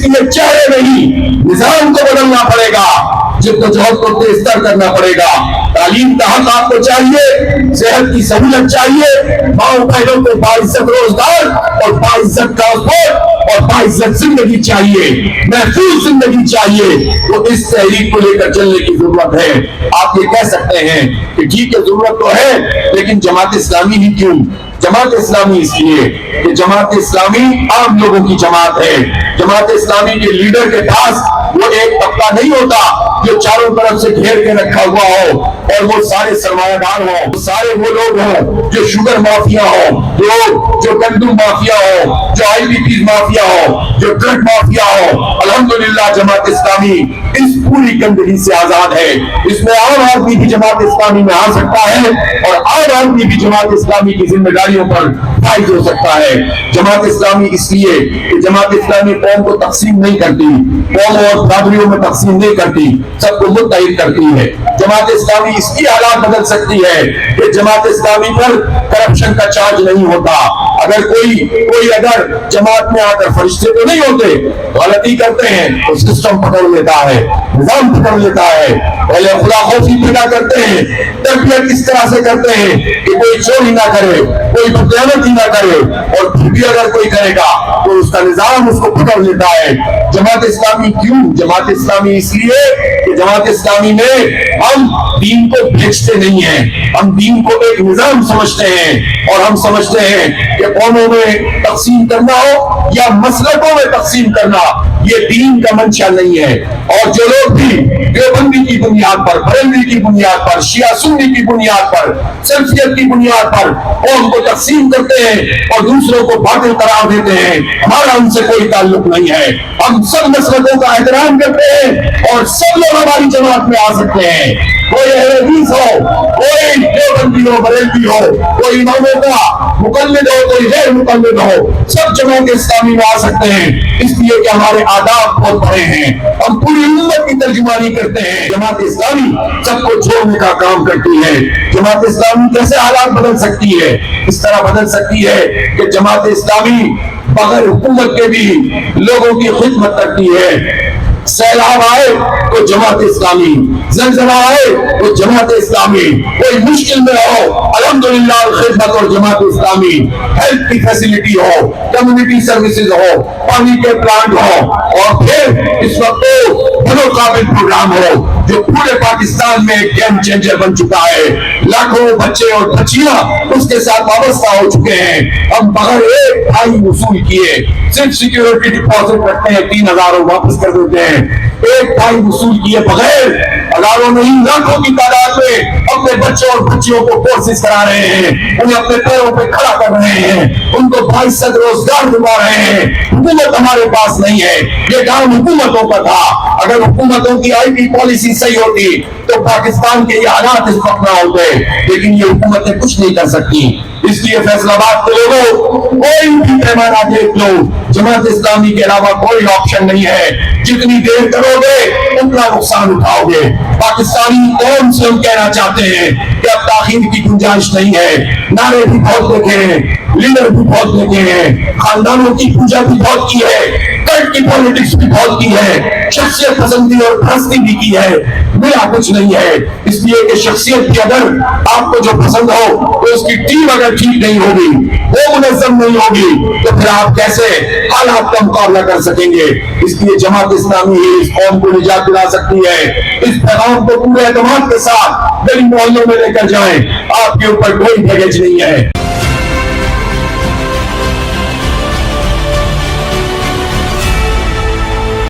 لیے چہرے نہیں نظام کو بدلنا پڑے گا، جدوجہد کو تیز تر کرنا پڑے گا۔ تعلیم کا حق آپ کو چاہیے، صحت کی سہولت چاہیے، ماؤں بہنوں کو باعزت روزگار اور باعزت ٹرانسپورٹ اور باعزت زندگی چاہیے، محفوظ زندگی چاہیے۔ تو اس تحریک کو لے کر چلنے کی ضرورت ہے۔ آپ یہ کہہ سکتے ہیں کہ ٹھیک ہے ضرورت تو ہے، لیکن جماعت اسلامی ہی کیوں؟ جماعت اسلامی اس لیے کہ جماعت اسلامی عام لوگوں کی جماعت ہے۔ جماعت اسلامی کے لیڈر کے پاس وہ ایک طبقہ نہیں ہوتا جو چاروں طرف سے گھیر کے رکھا ہوا ہو اور وہ سارے سرمایہ دار ہوں، سارے وہ لوگ ہوں جو شوگر مافیا ہوں، جو گندم مافیا ہو، جو آئی بی پیز مافیا ہو، جو ڈرگ مافیا ہو۔ الحمدللہ جماعت اسلامی اس پوری گندگی سے آزاد ہے۔ اس میں عام آدمی بھی جماعت اسلامی میں آ سکتا ہے اور عام آدمی بھی جماعت اسلامی کی ذمہ داریوں پر فائز ہو سکتا ہے۔ جماعت اسلامی اس لیے کہ جماعت اسلامی قوم کو تقسیم نہیں کرتی، قوم اور برادریوں میں تقسیم نہیں کرتی، سب کو متحد کرتی ہے۔ جماعت اسلامی اس کی حالات بدل سکتی ہے کہ جماعت اسلامی پر کرپشن کا چارج نہیں ہوتا۔ اگر کوئی اگر جماعت میں آ کر فرشتے تو نہیں ہوتے، غلطی کرتے ہیں تو سسٹم پکڑ لیتا ہے، نظام پکڑ لیتا ہے۔ پہلے خدا خوفی پیدا کرتے ہیں، تربیت اس طرح سے کرتے ہیں کہ کوئی چوری نہ کرے، کوئی بدعنوانی نہ کرے، اور پھر بھی اگر کوئی کرے گا تو اس کا نظام اس کو پکڑ لیتا ہے۔ جماعت اسلامی کیوں؟ جماعت اسلامی اس لیے کہ جماعت اسلامی میں ہم دین کو بیچتے نہیں ہیں، ہم دین کو ایک نظام سمجھتے ہیں، اور ہم سمجھتے ہیں کہ قوموں میں تقسیم کرنا ہو یا مسلکوں میں تقسیم کرنا یہ دین کا منشا نہیں ہے۔ اور جو لوگ بھی دیوبندی کی بنیاد پر، بریلوی کی بنیاد پر، شیعہ سنی کی بنیاد پر، سلفیت کی بنیاد پر قوم کو تقسیم کرتے ہیں اور دوسروں کو باطل قرار دیتے ہیں، ہمارا ان سے کوئی تعلق نہیں ہے۔ ہم سب مسلکوں کا احترام کرتے ہیں اور سب لوگ ہماری جماعت میں آ سکتے ہیں۔ کوئی اہل حدیث ہو، کوئی دیوبندی ہو، بریلوی ہو، کوئی اماموں کا مقلد ہو، کوئی غیر مقلد ہو، سب جماعت اسلامی میں آ سکتے ہیں، اس لیے کہ ہمارے آداب بہت بڑے ہیں، ہم پوری امت کی ترجمانی کرتے ہیں۔ جماعت اسلامی سب کو چھوڑنے کا کام کرتی ہے۔ جماعت اسلامی کیسے حالات بدل سکتی ہے؟ اس طرح بدل سکتی ہے کہ جماعت اسلامی بغیر حکومت کے بھی لوگوں کی خدمت کرتی ہے۔ سیلاب آئے تو جماعت اسلامی، زلزلہ آئے تو جماعت اسلامی، کوئی مشکل میں ہو الحمدللہ خدمت اور جماعت اسلامی، ہیلتھ کی فیسلٹی ہو، کمیونٹی سروسز ہو، پانی کے پلانٹ ہو، اور پھر اس وقت بڑوں قابل پروگرام ہو جو پورے پاکستان میں ایک گیم چینجر بن چکا ہے۔ لاکھوں بچے اور بچیاں اس کے ساتھ وابستہ ہو چکے ہیں۔ ہم بغیر ایک بھائی وصول کیے صرف سیکیورٹی ڈپازٹ رکھتے ہیں، 3000 واپس کر دیتے ہیں۔ ایک بھائی وصول کیے بغیر ہزاروں نہیں لاکھوں کی تعداد میں اپنے بچوں اور بچیوں کو کورسز کرا رہے ہیں، انہیں اپنے پیروں پہ کھڑا کر رہے ہیں، ان کو 22 روزگار دلوا رہے ہیں۔ حکومت ہمارے پاس نہیں ہے، یہ کام حکومتوں کا تھا۔ اگر حکومتوں کی آئی ٹی پالیسی صحیح ہوتی تو پاکستان کے یہ حالات اس وقت نہ ہوتے، لیکن یہ حکومتیں کچھ نہیں کر سکتی۔ اس لیے فیصل آباد کے لوگوں کوئی بھی پیمانہ دیکھ لو، جماعت اسلامی کے علاوہ کوئی آپشن نہیں ہے۔ جتنی دیر کرو گے اتنا نقصان اٹھاؤ گے۔ پاکستانی قوم سے ہم کہنا چاہتے ہیں کہ اب تاخیر کی گنجائش نہیں ہے۔ نعرے بھی بہت دیکھے ہیں، لیڈر بھی بہت دیکھے ہیں، خاندانوں کی پوجا بھی بہت کی ہے، کلٹ کی پالیٹکس بھی بہت کی ہے، شخصیت پسندی اور پرستی بھی کی ہے، ملا کچھ نہیں ہے۔ اس لیے کہ شخصیت کی اگر آپ کو جو پسند ہو تو اس کی ٹیم اگر ٹھیک نہیں ہوگی، وہ منظم نہیں ہوگی، تو پھر آپ کیسے حالات کا مقابلہ کر سکیں گے؟ اس لیے جماعت اسلامی ہی اس قوم کو نجات دلا سکتی ہے۔ اس پیغام کو پورے اعتماد کے ساتھ گلی محلوں میں لے کر جائیں، آپ کے اوپر کوئی بھگج نہیں ہے۔